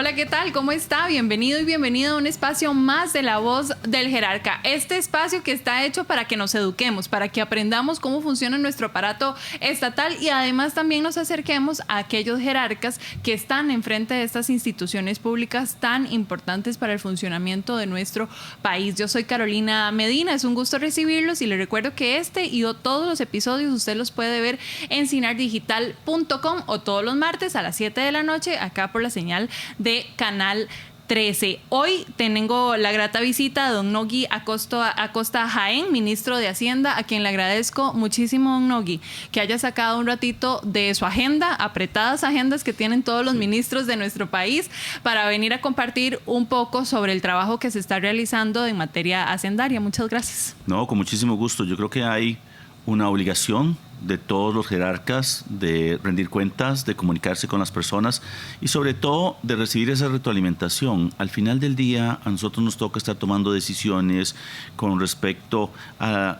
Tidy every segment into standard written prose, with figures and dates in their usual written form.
Hola, ¿qué tal? ¿Cómo está? Bienvenido y bienvenido a un espacio más de La Voz del Jerarca. Este espacio que está hecho para que nos eduquemos, para que aprendamos cómo funciona nuestro aparato estatal y además también nos acerquemos a aquellos jerarcas que están enfrente de estas instituciones públicas tan importantes para el funcionamiento de nuestro país. Yo soy Carolina Medina, es un gusto recibirlos y les recuerdo que este y todos los episodios usted los puede ver en cinardigital.com o todos los martes a las 7 de la noche acá por la señal de Canal 13. Hoy tengo la grata visita de don Nogui Acosta Jaén, ministro de Hacienda, a quien le agradezco muchísimo, don Nogui, que haya sacado un ratito de su agenda, apretadas agendas que tienen todos los ministros de nuestro país, para venir a compartir un poco sobre el trabajo que se está realizando en materia hacendaria. Muchas gracias. No, con muchísimo gusto. Yo creo que hay una obligación de todos los jerarcas de rendir cuentas, de comunicarse con las personas y sobre todo de recibir esa retroalimentación. Al final del día a nosotros nos toca estar tomando decisiones con respecto a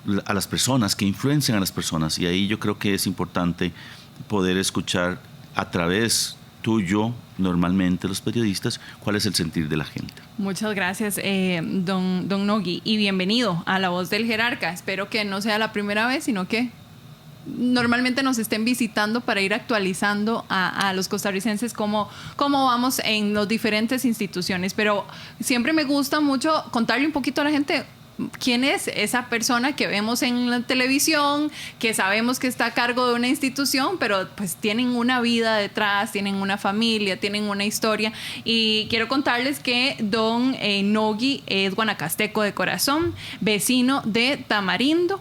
las personas, que influencian a las personas, y ahí yo creo que es importante poder escuchar a través tuyo, normalmente los periodistas, cuál es el sentir de la gente. Muchas gracias, don Nogui, y bienvenido a La Voz del Jerarca. Espero que no sea la primera vez, sino que normalmente nos estén visitando para ir actualizando a los costarricenses cómo vamos en las diferentes instituciones. Pero siempre me gusta mucho contarle un poquito a la gente quién es esa persona que vemos en la televisión, que sabemos que está a cargo de una institución, pero pues tienen una vida detrás, tienen una familia, tienen una historia. Y quiero contarles que don Nogui es guanacasteco de corazón, vecino de Tamarindo,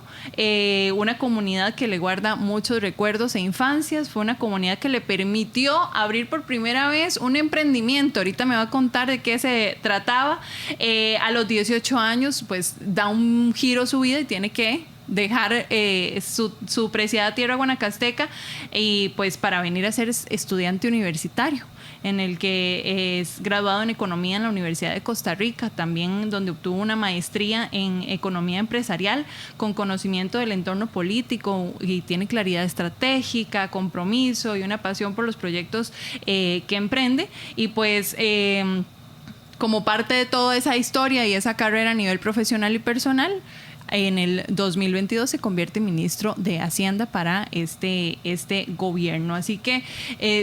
una comunidad que le guarda muchos recuerdos e infancias. Fue una comunidad que le permitió abrir por primera vez un emprendimiento. Ahorita me va a contar de qué se trataba. A los 18 años, pues da un giro su vida y tiene que dejar su preciada tierra guanacasteca y pues para venir a ser estudiante universitario, en el que es graduado en Economía en la Universidad de Costa Rica, también donde obtuvo una maestría en Economía Empresarial con conocimiento del entorno político y tiene claridad estratégica, compromiso y una pasión por los proyectos que emprende. Y pues como parte de toda esa historia y esa carrera a nivel profesional y personal, en el 2022 se convierte en ministro de Hacienda para este gobierno. Así que,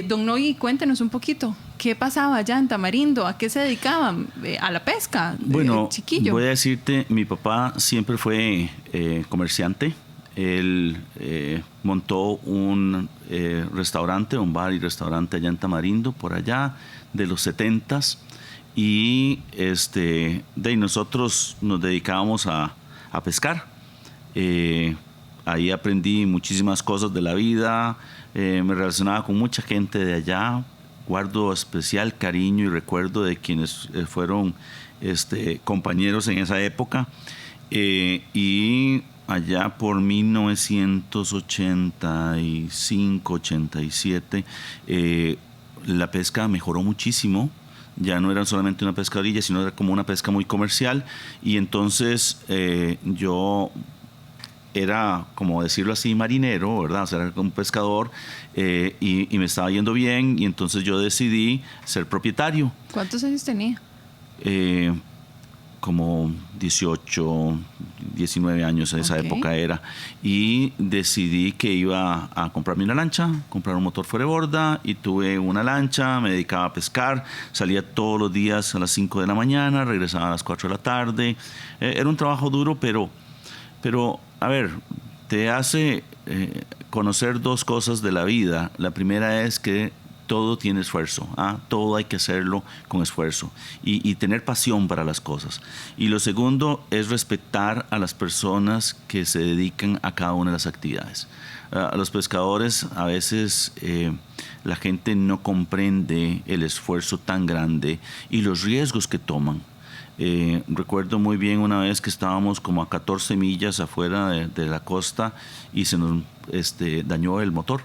don Nogui, cuéntenos un poquito, ¿qué pasaba allá en Tamarindo? ¿A qué se dedicaban? ¿A la pesca? Bueno, chiquillo. Voy a decirte, mi papá siempre fue comerciante. Él montó un restaurante, un bar y restaurante allá en Tamarindo, por allá de los 70s. Y nosotros nos dedicábamos a pescar. Ahí aprendí muchísimas cosas de la vida, me relacionaba con mucha gente de allá, guardo especial cariño y recuerdo de quienes fueron compañeros en esa época. Y allá por 1985, 87, la pesca mejoró muchísimo. Ya no era solamente una pesca de orilla, sino era como una pesca muy comercial. Y entonces yo era, como decirlo así, marinero, ¿verdad? O sea, era un pescador y me estaba yendo bien. Y entonces yo decidí ser propietario. ¿Cuántos años tenía? Como 18, 19 años en esa época era. Y decidí que iba a comprarme una lancha, comprar un motor fuera de borda, y tuve una lancha, me dedicaba a pescar, salía todos los días a las 5 de la mañana, regresaba a las 4 de la tarde. Era un trabajo duro, pero a ver, te hace conocer dos cosas de la vida. La primera es que todo tiene esfuerzo, todo hay que hacerlo con esfuerzo y tener pasión para las cosas. Y lo segundo es respetar a las personas que se dedican a cada una de las actividades. A los pescadores a veces la gente no comprende el esfuerzo tan grande y los riesgos que toman. Recuerdo muy bien una vez que estábamos como a 14 millas afuera de la costa y se nos dañó el motor.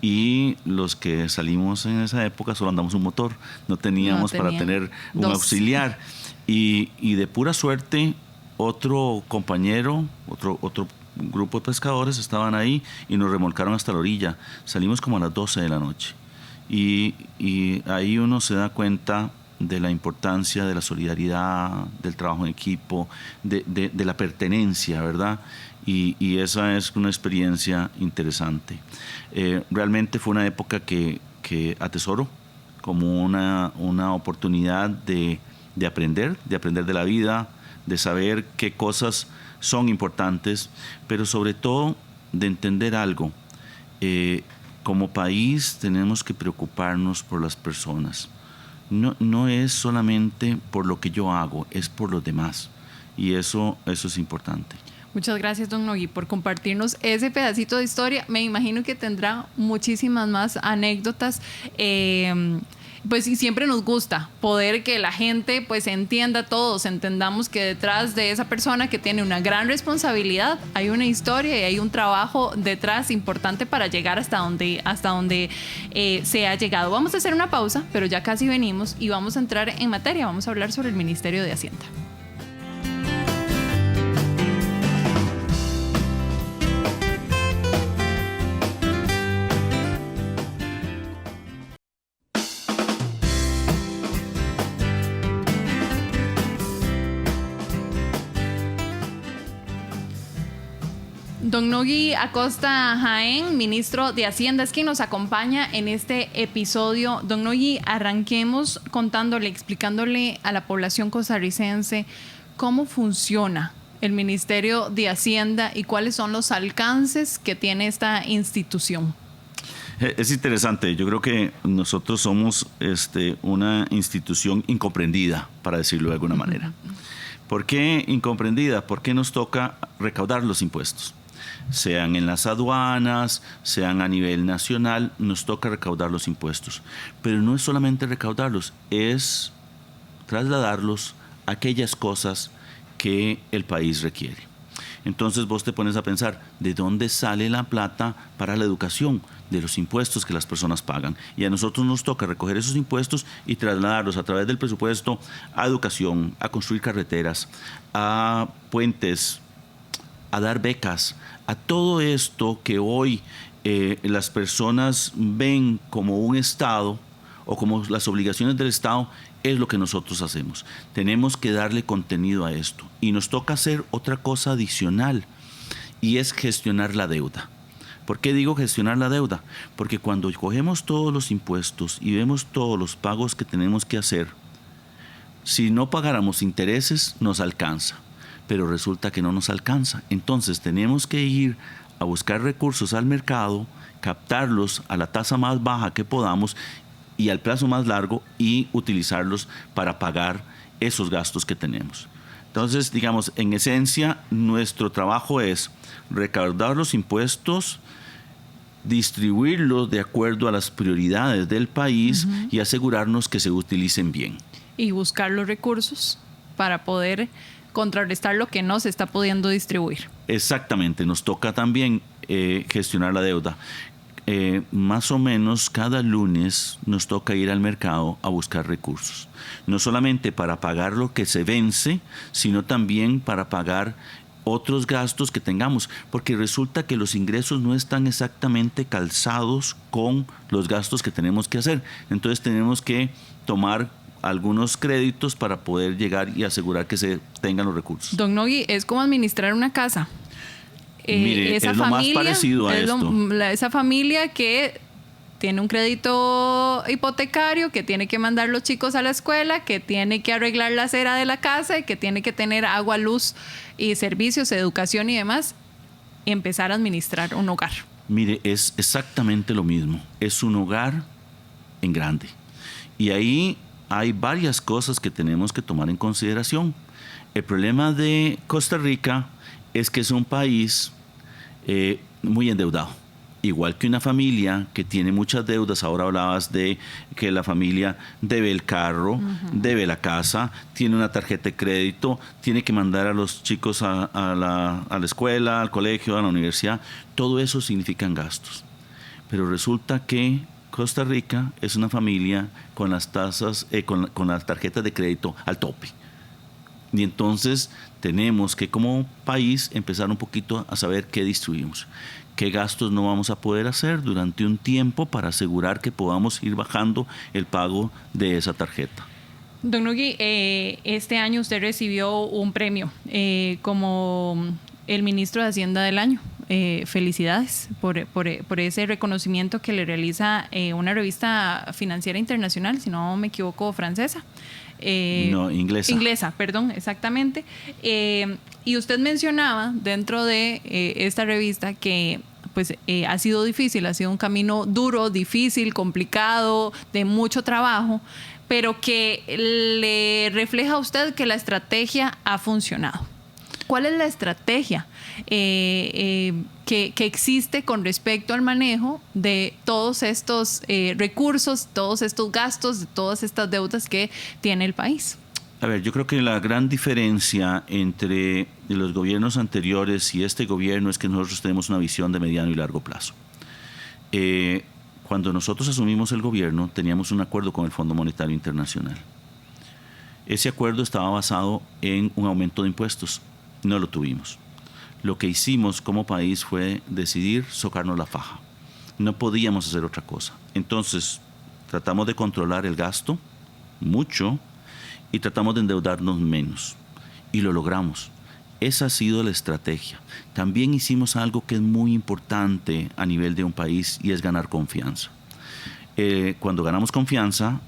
Y los que salimos en esa época solo andamos un motor, no teníamos para tener un auxiliar. Y de pura suerte, otro compañero, otro grupo de pescadores estaban ahí y nos remolcaron hasta la orilla. Salimos como a las 12 de la noche. y ahí uno se da cuenta de la importancia de la solidaridad, del trabajo en equipo, de la pertenencia, ¿verdad? Y esa es una experiencia interesante. Realmente fue una época que atesoro como una oportunidad de aprender de la vida, de saber qué cosas son importantes, pero sobre todo de entender algo. Como país tenemos que preocuparnos por las personas. No es solamente por lo que yo hago, es por los demás. Y eso es importante. Muchas gracias, don Nogui, por compartirnos ese pedacito de historia. Me imagino que tendrá muchísimas más anécdotas. Pues y siempre nos gusta poder que la gente pues entienda, todos entendamos que detrás de esa persona que tiene una gran responsabilidad hay una historia y hay un trabajo detrás importante para llegar hasta donde se ha llegado. Vamos a hacer una pausa, pero ya casi venimos y vamos a entrar en materia. Vamos a hablar sobre el Ministerio de Hacienda. Don Nogui Acosta Jaén, ministro de Hacienda, es quien nos acompaña en este episodio. Don Nogui, arranquemos explicándole a la población costarricense cómo funciona el Ministerio de Hacienda y cuáles son los alcances que tiene esta institución. Es interesante. Yo creo que nosotros somos una institución incomprendida, para decirlo de alguna manera. ¿Por qué incomprendida? Porque nos toca recaudar los impuestos. Sean en las aduanas, sean a nivel nacional, nos toca recaudar los impuestos. Pero no es solamente recaudarlos, es trasladarlos a aquellas cosas que el país requiere. Entonces vos te pones a pensar, ¿de dónde sale la plata para la educación? De los impuestos que las personas pagan. Y a nosotros nos toca recoger esos impuestos y trasladarlos a través del presupuesto a educación, a construir carreteras, a puentes, a dar becas, a todo esto que hoy las personas ven como un Estado o como las obligaciones del Estado, es lo que nosotros hacemos. Tenemos que darle contenido a esto y nos toca hacer otra cosa adicional y es gestionar la deuda. ¿Por qué digo gestionar la deuda? Porque cuando cogemos todos los impuestos y vemos todos los pagos que tenemos que hacer, si no pagáramos intereses nos alcanza, pero resulta que no nos alcanza. Entonces tenemos que ir a buscar recursos al mercado, captarlos a la tasa más baja que podamos y al plazo más largo y utilizarlos para pagar esos gastos que tenemos. Entonces, digamos, en esencia, nuestro trabajo es recaudar los impuestos, distribuirlos de acuerdo a las prioridades del país y asegurarnos que se utilicen bien. Y buscar los recursos para poder contrarrestar lo que no se está pudiendo distribuir. Exactamente, nos toca también gestionar la deuda. Más o menos cada lunes nos toca ir al mercado a buscar recursos. No solamente para pagar lo que se vence, sino también para pagar otros gastos que tengamos, porque resulta que los ingresos no están exactamente calzados con los gastos que tenemos que hacer. Entonces tenemos que tomar algunos créditos para poder llegar y asegurar que se tengan los recursos. Don Nogui, es como administrar una casa. Mire, es lo más parecido a esto. Esa familia que tiene un crédito hipotecario, que tiene que mandar los chicos a la escuela, que tiene que arreglar la acera de la casa y que tiene que tener agua, luz y servicios, educación y demás, y empezar a administrar un hogar. Mire, es exactamente lo mismo. Es un hogar en grande. Y ahí hay varias cosas que tenemos que tomar en consideración. El problema de Costa Rica es que es un país muy endeudado. Igual que una familia que tiene muchas deudas. Ahora hablabas de que la familia debe el carro, debe la casa, tiene una tarjeta de crédito, tiene que mandar a los chicos a la escuela, al colegio, a la universidad. Todo eso significan gastos. Pero resulta que Costa Rica es una familia con las tasas, con las tarjetas de crédito al tope. Y entonces tenemos que como país empezar un poquito a saber qué distribuimos, qué gastos no vamos a poder hacer durante un tiempo para asegurar que podamos ir bajando el pago de esa tarjeta. Don Nugui, este año usted recibió un premio como el ministro de Hacienda del año. Felicidades por ese reconocimiento que le realiza una revista financiera internacional, si no me equivoco, francesa. No, inglesa. Inglesa, perdón, exactamente. Y usted mencionaba dentro de esta revista que pues ha sido difícil, ha sido un camino duro, difícil, complicado, de mucho trabajo, pero que le refleja a usted que la estrategia ha funcionado. ¿Cuál es la estrategia que existe con respecto al manejo de todos estos recursos, todos estos gastos, de todas estas deudas que tiene el país? A ver, yo creo que la gran diferencia entre los gobiernos anteriores y este gobierno es que nosotros tenemos una visión de mediano y largo plazo. Cuando nosotros asumimos el gobierno, teníamos un acuerdo con el Fondo Monetario Internacional. Ese acuerdo estaba basado en un aumento de impuestos. No lo tuvimos. Lo que hicimos como país fue decidir socarnos la faja. No podíamos hacer otra cosa. Entonces, tratamos de controlar el gasto mucho y tratamos de endeudarnos menos. Y lo logramos. Esa ha sido la estrategia. También hicimos algo que es muy importante a nivel de un país y es ganar confianza. Cuando ganamos confianza,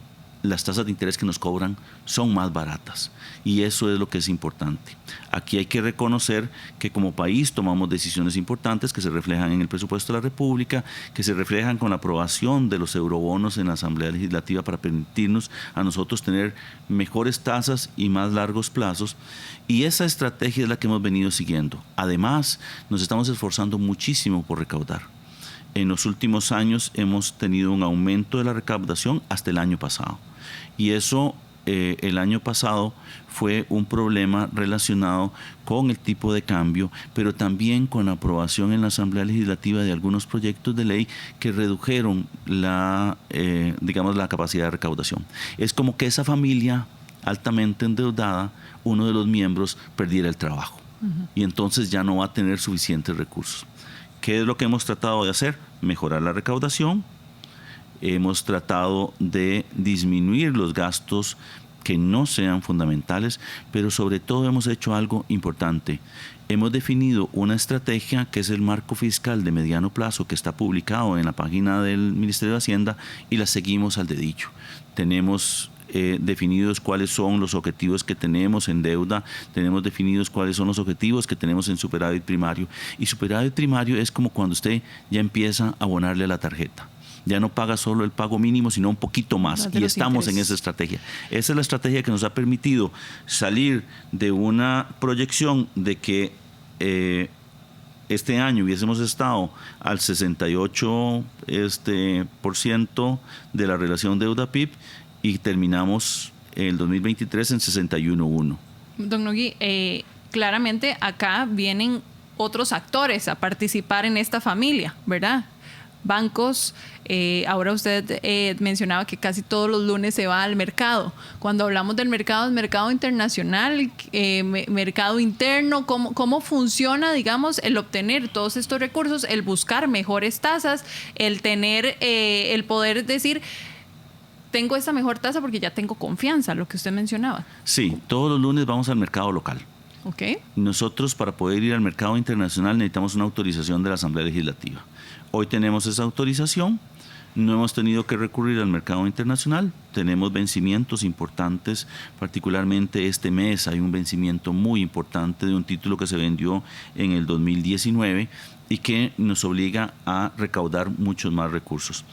las tasas de interés que nos cobran son más baratas y eso es lo que es importante. Aquí hay que reconocer que como país tomamos decisiones importantes que se reflejan en el presupuesto de la República, que se reflejan con la aprobación de los eurobonos en la Asamblea Legislativa para permitirnos a nosotros tener mejores tasas y más largos plazos, y esa estrategia es la que hemos venido siguiendo. Además, nos estamos esforzando muchísimo por recaudar. En los últimos años hemos tenido un aumento de la recaudación hasta el año pasado. Y eso el año pasado fue un problema relacionado con el tipo de cambio, pero también con la aprobación en la Asamblea Legislativa de algunos proyectos de ley que redujeron la capacidad de recaudación. Es como que esa familia altamente endeudada, uno de los miembros perdiera el trabajo. Y entonces ya no va a tener suficientes recursos. ¿Qué es lo que hemos tratado de hacer? Mejorar la recaudación. Hemos tratado de disminuir los gastos que no sean fundamentales, pero sobre todo hemos hecho algo importante. Hemos definido una estrategia que es el marco fiscal de mediano plazo que está publicado en la página del Ministerio de Hacienda y la seguimos al dedillo. Tenemos definidos cuáles son los objetivos que tenemos en deuda, tenemos definidos cuáles son los objetivos que tenemos en superávit primario. Y superávit primario es como cuando usted ya empieza a abonarle a la tarjeta. Ya no paga solo el pago mínimo, sino un poquito más. Y estamos en esa estrategia. Esa es la estrategia que nos ha permitido salir de una proyección de que este año hubiésemos estado al 68% de la relación deuda-PIB y terminamos el 2023 en 61.1. Don Nugui, claramente acá vienen otros actores a participar en esta familia, ¿verdad? Bancos, ahora usted mencionaba que casi todos los lunes se va al mercado. Cuando hablamos del mercado, ¿es mercado internacional, mercado interno? ¿Cómo funciona, digamos, el obtener todos estos recursos, el buscar mejores tasas, el tener, el poder decir, tengo esta mejor tasa porque ya tengo confianza, lo que usted mencionaba? Sí, todos los lunes vamos al mercado local. Okay. Nosotros, para poder ir al mercado internacional, necesitamos una autorización de la Asamblea Legislativa. Hoy tenemos esa autorización, no hemos tenido que recurrir al mercado internacional, tenemos vencimientos importantes, particularmente este mes hay un vencimiento muy importante de un título que se vendió en el 2019 y que nos obliga a recaudar muchos más recursos.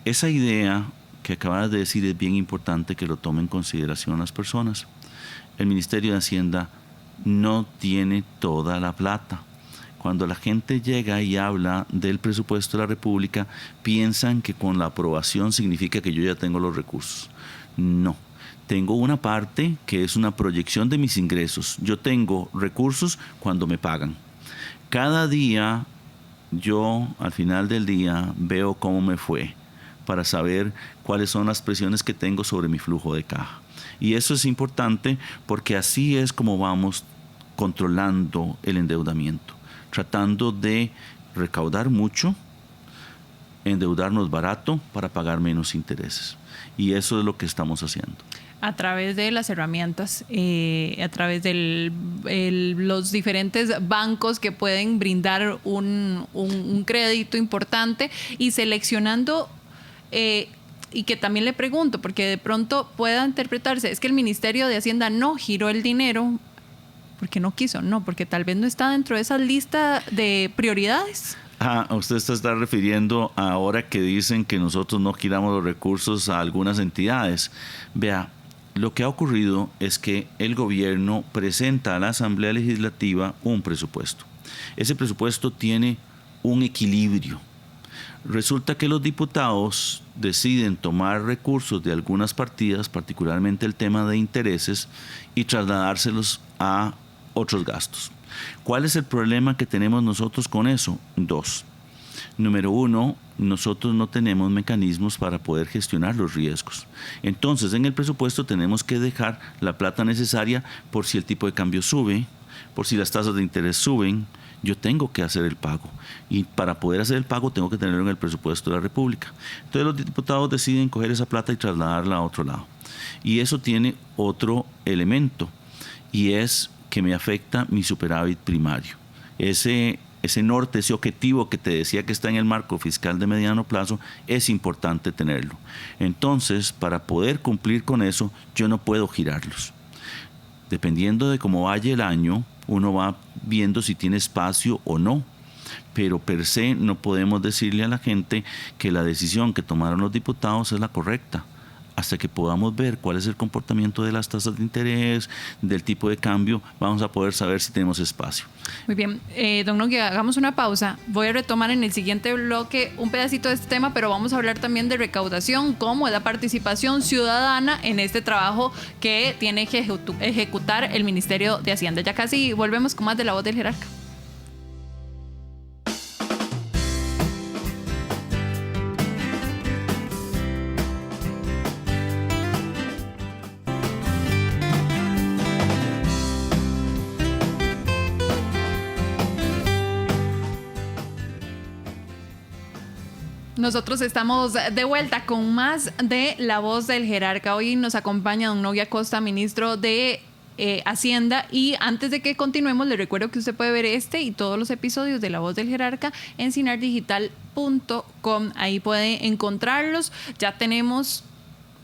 Esa idea que acabas de decir es bien importante que lo tomen en consideración las personas. El Ministerio de Hacienda no tiene toda la plata. Cuando la gente llega y habla del presupuesto de la República, piensan que con la aprobación significa que yo ya tengo los recursos. No, tengo una parte que es una proyección de mis ingresos. Yo tengo recursos cuando me pagan. Cada día yo, al final del día, veo cómo me fue para saber cuáles son las presiones que tengo sobre mi flujo de caja. Y eso es importante porque así es como vamos controlando el endeudamiento, tratando de recaudar mucho, endeudarnos barato para pagar menos intereses. Y eso es lo que estamos haciendo. A través de las herramientas, a través de los diferentes bancos que pueden brindar un crédito importante y seleccionando, y que también le pregunto, porque de pronto pueda interpretarse, es que el Ministerio de Hacienda no giró el dinero porque no quiso, no, porque tal vez no está dentro de esa lista de prioridades. Usted se está refiriendo a ahora que dicen que nosotros no giramos los recursos a algunas entidades. Vea, lo que ha ocurrido es que el gobierno presenta a la Asamblea Legislativa un presupuesto. Ese presupuesto tiene un equilibrio. Resulta que los diputados deciden tomar recursos de algunas partidas, particularmente el tema de intereses, y trasladárselos a otros gastos. ¿Cuál es el problema que tenemos nosotros con eso? 2. Número 1, nosotros no tenemos mecanismos para poder gestionar los riesgos. Entonces, en el presupuesto tenemos que dejar la plata necesaria por si el tipo de cambio sube, por si las tasas de interés suben. Yo tengo que hacer el pago. Y para poder hacer el pago tengo que tenerlo en el presupuesto de la República. Entonces, los diputados deciden coger esa plata y trasladarla a otro lado. Y eso tiene otro elemento, y es que me afecta mi superávit primario. Ese norte, ese objetivo que te decía que está en el marco fiscal de mediano plazo, es importante tenerlo. Entonces, para poder cumplir con eso, yo no puedo girarlos. Dependiendo de cómo vaya el año, uno va viendo si tiene espacio o no. Pero per se no podemos decirle a la gente que la decisión que tomaron los diputados es la correcta, hasta que podamos ver cuál es el comportamiento de las tasas de interés, del tipo de cambio, vamos a poder saber si tenemos espacio. Muy bien, don Nogui, hagamos una pausa. Voy a retomar en el siguiente bloque un pedacito de este tema, pero vamos a hablar también de recaudación, cómo es la participación ciudadana en este trabajo que tiene que ejecutar el Ministerio de Hacienda. Ya casi volvemos con más de La Voz del Jerarca. Nosotros estamos de vuelta con más de La Voz del Jerarca. Hoy nos acompaña don Nogui Acosta, ministro de Hacienda. Y antes de que continuemos, le recuerdo que usted puede ver este y todos los episodios de La Voz del Jerarca en sinardigital.com. Ahí puede encontrarlos. Ya tenemos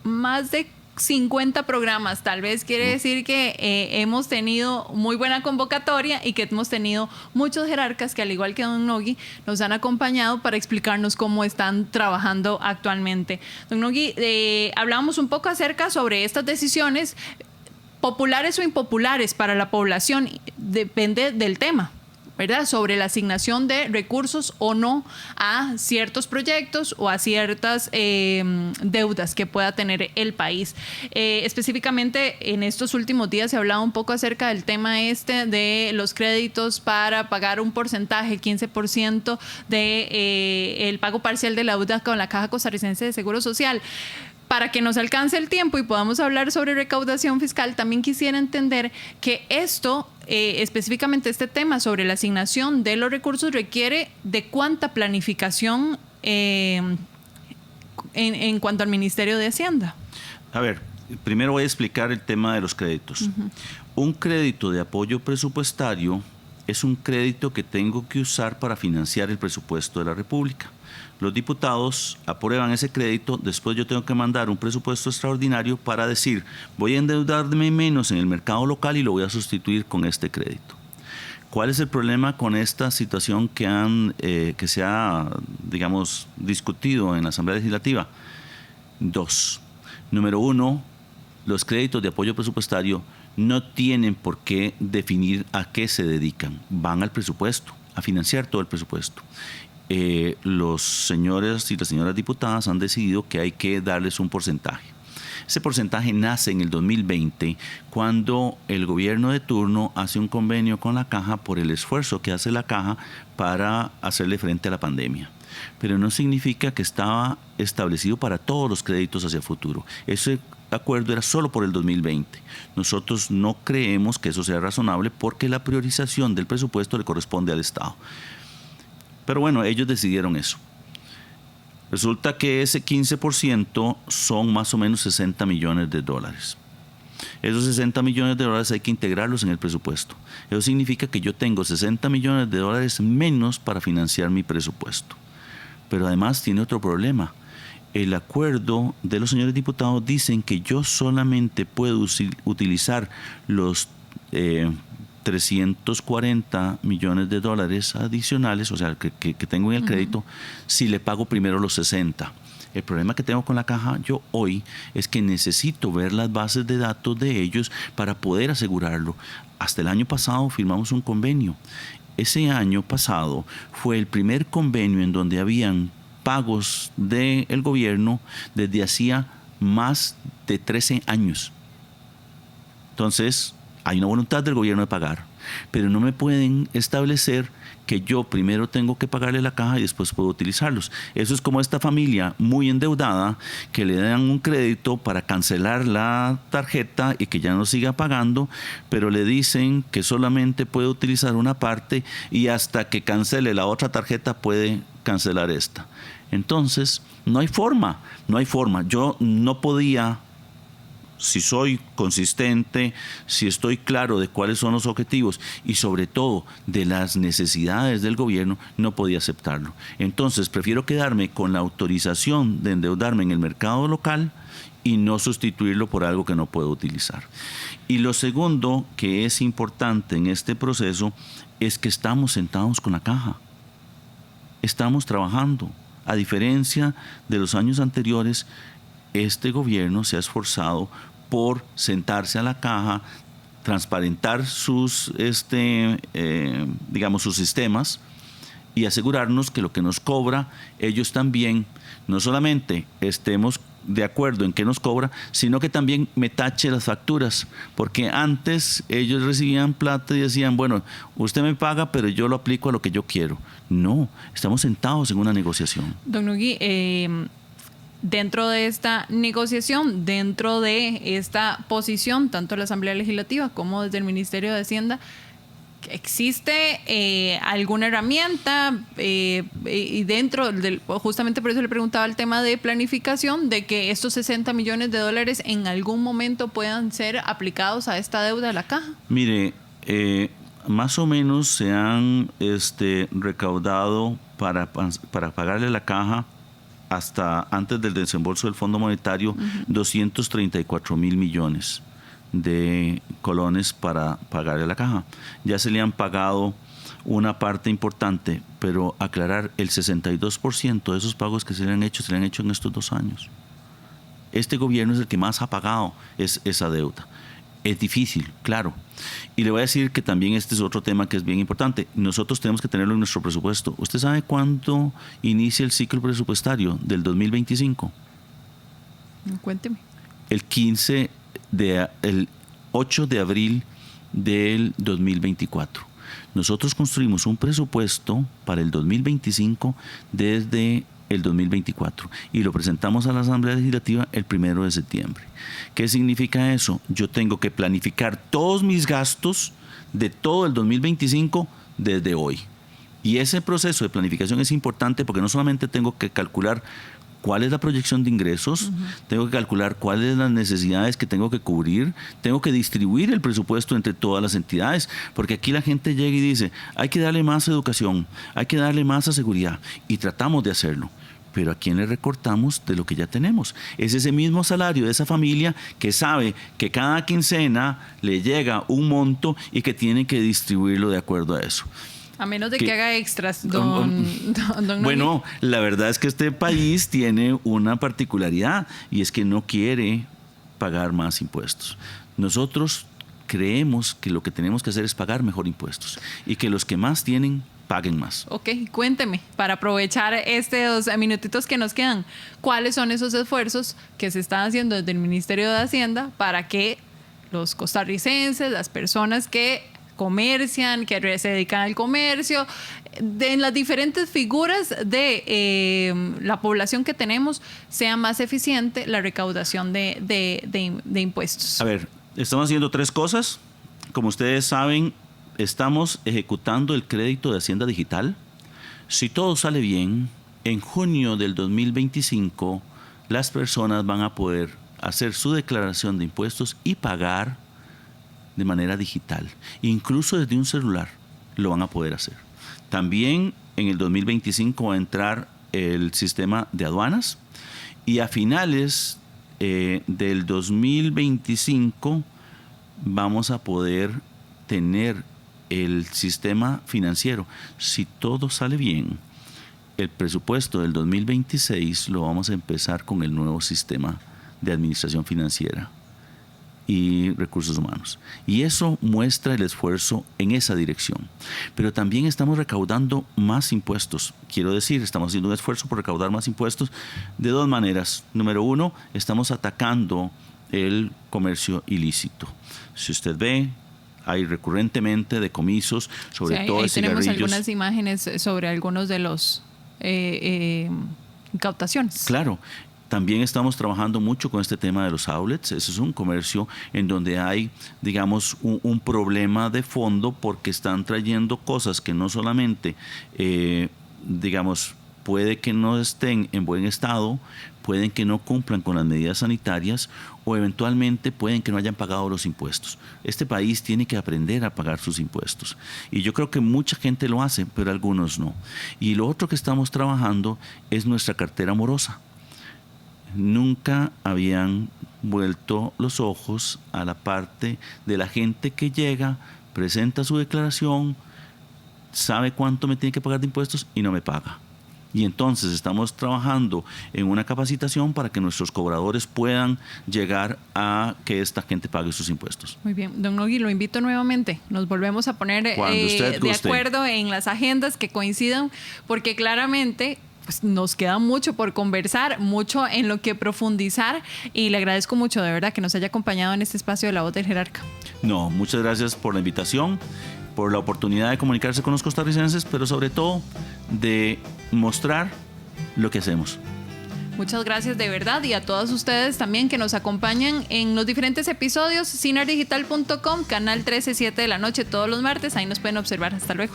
más de 50 programas, tal vez quiere decir que hemos tenido muy buena convocatoria y que hemos tenido muchos jerarcas que, al igual que don Nogui, nos han acompañado para explicarnos cómo están trabajando actualmente. Don Nogui, hablábamos un poco acerca sobre estas decisiones populares o impopulares para la población, depende del tema, ¿verdad? Sobre la asignación de recursos o no a ciertos proyectos o a ciertas deudas que pueda tener el país. Específicamente en estos últimos días se ha hablado un poco acerca del tema de los créditos para pagar un porcentaje, 15% de el pago parcial de la deuda con la Caja Costarricense de Seguro Social. Para que nos alcance el tiempo y podamos hablar sobre recaudación fiscal, también quisiera entender que esto, específicamente este tema sobre la asignación de los recursos, requiere de cuánta planificación en cuanto al Ministerio de Hacienda. A ver, primero voy a explicar el tema de los créditos. Uh-huh. Un crédito de apoyo presupuestario es un crédito que tengo que usar para financiar el presupuesto de la República. Los diputados aprueban ese crédito, después yo tengo que mandar un presupuesto extraordinario para decir, voy a endeudarme menos en el mercado local y lo voy a sustituir con este crédito. ¿Cuál es el problema con esta situación que se ha, digamos, discutido en la Asamblea Legislativa? 2. Número 1, los créditos de apoyo presupuestario no tienen por qué definir a qué se dedican. Van al presupuesto, a financiar todo el presupuesto. Los señores y las señoras diputadas han decidido que hay que darles un porcentaje. Ese porcentaje nace en el 2020 cuando el gobierno de turno hace un convenio con la Caja por el esfuerzo que hace la Caja para hacerle frente a la pandemia. Pero no significa que estaba establecido para todos los créditos hacia el futuro. Ese acuerdo era solo por el 2020. Nosotros no creemos que eso sea razonable porque la priorización del presupuesto le corresponde al Estado. Pero bueno, ellos decidieron eso. Resulta que ese 15% son más o menos 60 millones de dólares. Esos 60 millones de dólares hay que integrarlos en el presupuesto. Eso significa que yo tengo 60 millones de dólares menos para financiar mi presupuesto. Pero además tiene otro problema. El acuerdo de los señores diputados dicen que yo solamente puedo utilizar los 340 millones de dólares adicionales, o sea, que tengo en el crédito, si le pago primero los 60. El problema que tengo con la caja yo hoy es que necesito ver las bases de datos de ellos para poder asegurarlo. Hasta el año pasado firmamos un convenio. Ese año pasado fue el primer convenio en donde habían pagos del gobierno desde hacía más de 13 años. Entonces, hay una voluntad del gobierno de pagar, pero no me pueden establecer que yo primero tengo que pagarle la caja y después puedo utilizarlos. Eso es como esta familia muy endeudada que le dan un crédito para cancelar la tarjeta y que ya no siga pagando, pero le dicen que solamente puede utilizar una parte y hasta que cancele la otra tarjeta puede cancelar esta. Entonces, no hay forma. Yo no podía, si soy consistente, si estoy claro de cuáles son los objetivos y sobre todo de las necesidades del gobierno, no podía aceptarlo. Entonces prefiero quedarme con la autorización de endeudarme en el mercado local y no sustituirlo por algo que no puedo utilizar. Y lo segundo que es importante en este proceso es que estamos sentados con la caja. Estamos trabajando. A diferencia de los años anteriores, este gobierno se ha esforzado por sentarse a la caja, transparentar sus sistemas y asegurarnos que lo que nos cobra, ellos también, no solamente estemos de acuerdo en qué nos cobra, sino que también me tache las facturas, porque antes ellos recibían plata y decían, bueno, usted me paga, pero yo lo aplico a lo que yo quiero. No, estamos sentados en una negociación. Don Nogui, dentro de esta negociación, dentro de esta posición, tanto de la Asamblea Legislativa como desde el Ministerio de Hacienda, ¿existe alguna herramienta y dentro del, justamente por eso le preguntaba el tema de planificación, de que estos 60 millones de dólares en algún momento puedan ser aplicados a esta deuda de la caja? Mire, más o menos se han recaudado para pagarle la caja hasta antes del desembolso del Fondo Monetario, 234 mil millones de colones para pagarle la caja. Ya se le han pagado una parte importante, pero aclarar, el 62% de esos pagos que se le han hecho en estos 2 años. Este gobierno es el que más ha pagado esa deuda. Es difícil, claro. Y le voy a decir que también este es otro tema que es bien importante. Nosotros tenemos que tenerlo en nuestro presupuesto. ¿Usted sabe cuándo inicia el ciclo presupuestario del 2025? Cuénteme. El 8 de abril del 2024. Nosotros construimos un presupuesto para el 2025 desde el 2024 y lo presentamos a la Asamblea Legislativa el 1 de septiembre. ¿Qué significa eso? Yo tengo que planificar todos mis gastos de todo el 2025 desde hoy. Y ese proceso de planificación es importante porque no solamente tengo que calcular cuál es la proyección de ingresos, tengo que calcular cuáles son las necesidades que tengo que cubrir, tengo que distribuir el presupuesto entre todas las entidades, porque aquí la gente llega y dice, hay que darle más educación, hay que darle más a seguridad, y tratamos de hacerlo. Pero ¿a quién le recortamos de lo que ya tenemos? Es ese mismo salario de esa familia que sabe que cada quincena le llega un monto y que tiene que distribuirlo de acuerdo a eso. A menos de que haga extras, don Bueno, la verdad es que este país tiene una particularidad y es que no quiere pagar más impuestos. Nosotros creemos que lo que tenemos que hacer es pagar mejor impuestos y que los que más tienen paguen más. Ok, cuénteme, para aprovechar estos minutitos que nos quedan, ¿cuáles son esos esfuerzos que se están haciendo desde el Ministerio de Hacienda para que los costarricenses, las personas que comercian, que se dedican al comercio, en las diferentes figuras de la población que tenemos, sea más eficiente la recaudación de impuestos. A ver, estamos haciendo 3 cosas. Como ustedes saben, estamos ejecutando el crédito de Hacienda Digital. Si todo sale bien, en junio del 2025, las personas van a poder hacer su declaración de impuestos y pagar de manera digital. Incluso desde un celular lo van a poder hacer. También en el 2025 va a entrar el sistema de aduanas y a finales del 2025 vamos a poder tener el sistema financiero. Si todo sale bien, el presupuesto del 2026 lo vamos a empezar con el nuevo sistema de administración financiera y recursos humanos. Y eso muestra el esfuerzo en esa dirección. Pero también estamos recaudando más impuestos. Quiero decir, estamos haciendo un esfuerzo por recaudar más impuestos de 2 maneras. Número 1, estamos atacando el comercio ilícito. Si usted ve, hay recurrentemente decomisos, sobre todo de cigarrillos. Tenemos algunas imágenes sobre algunos de los incautaciones. Claro. También estamos trabajando mucho con este tema de los outlets. Eso es un comercio en donde hay, digamos, un problema de fondo porque están trayendo cosas que no solamente, digamos, puede que no estén en buen estado, pueden que no cumplan con las medidas sanitarias o eventualmente pueden que no hayan pagado los impuestos. Este país tiene que aprender a pagar sus impuestos. Y yo creo que mucha gente lo hace, pero algunos no. Y lo otro que estamos trabajando es nuestra cartera morosa. Nunca habían vuelto los ojos a la parte de la gente que llega, presenta su declaración, sabe cuánto me tiene que pagar de impuestos y no me paga. Y entonces estamos trabajando en una capacitación para que nuestros cobradores puedan llegar a que esta gente pague sus impuestos. Muy bien. Don Nogui, lo invito nuevamente. Nos volvemos a poner de acuerdo en las agendas que coincidan, porque claramente pues nos queda mucho por conversar, mucho en lo que profundizar, y le agradezco mucho de verdad que nos haya acompañado en este espacio de La Voz del Jerarca. No, muchas gracias por la invitación, por la oportunidad de comunicarse con los costarricenses, pero sobre todo de mostrar lo que hacemos. Muchas gracias de verdad, y a todos ustedes también que nos acompañan en los diferentes episodios. Cinardigital.com, canal 13, 7 de la noche todos los martes, ahí nos pueden observar. Hasta luego.